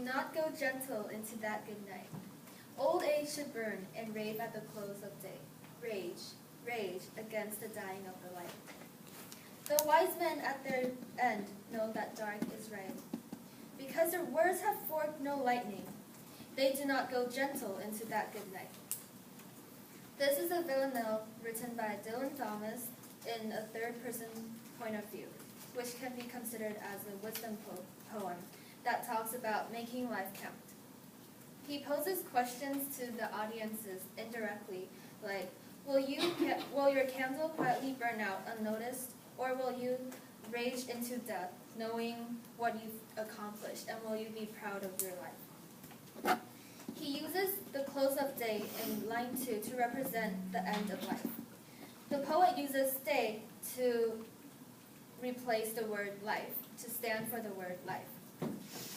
not go gentle into that good night. Old age should burn and rave at the close of day. Rage, rage against the dying of the light. The wise men at their end know that dark is right. Because their words have forked no lightning, they do not go gentle into that good night. This is a villanelle written by Dylan Thomas in a third-person point of view, which can be considered as a wisdom poem that talks about making life count. He poses questions to the audiences indirectly, like, will your candle quietly burn out unnoticed, or will you rage into death, knowing what you've accomplished, and will you be proud of your life? He uses the close of day in line 2 to represent the end of life. The poet uses stay to replace the word life, to stand for the word life.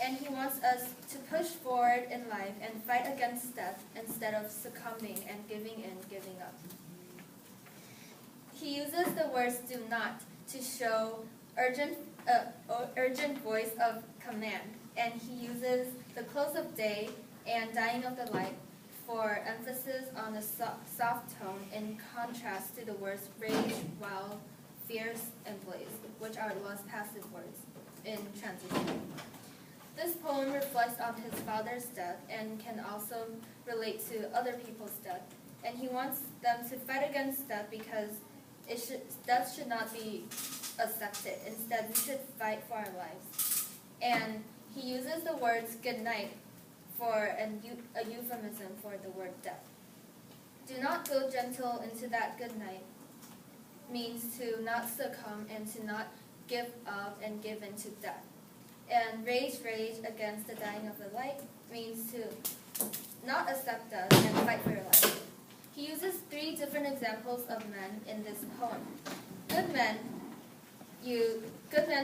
And he wants us to push forward in life and fight against death instead of succumbing and giving in, giving up. He uses the words do not to show urgent voice of command, and he uses the close of day and dying of the light for emphasis on the soft tone in contrast to the words rage, wild, fierce, and blaze, which are lost passive words in transition. This poem reflects on his father's death and can also relate to other people's death, and he wants them to fight against death because death should not be accepted. Instead, we should fight for our lives. And he uses the words good night for a euphemism for the word death. Do not go gentle into that good night means to not succumb and to not give up and give in to death. And rage, rage against the dying of the light means to not accept death and fight for your life. He uses 3 different examples of men in this poem. Good men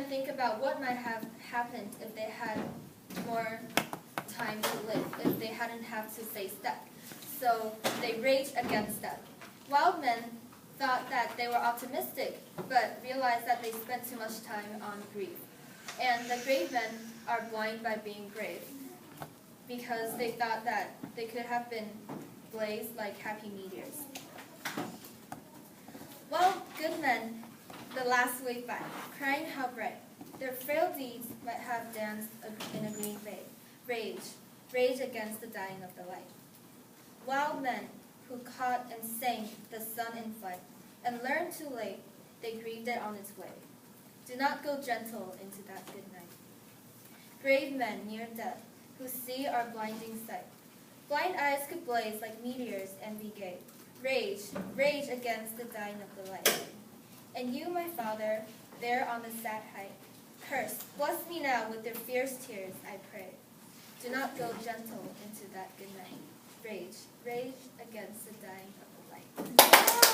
think about what might have happened if they had more time to live, if they hadn't have to face death. So they rage against death. Wild men thought that they were optimistic, but realized that they spent too much time on grief. And the grave men are blind by being grave, because they thought that they could have been blazed like happy meteors. While good men, the last wave by, crying how bright, their frail deeds might have danced in a green bay. Rage, rage against the dying of the light. Wild men who caught and sang the sun in flight, and learned too late, they grieved it on its way. Do not go gentle into that good night. Brave men near death, who see our blinding sight. Blind eyes could blaze like meteors and be gay. Rage, rage against the dying of the light. And you, my father, there on the sad height, curse, bless me now with their fierce tears, I pray. Do not go gentle into that good night. Rage, rage against the dying of the light.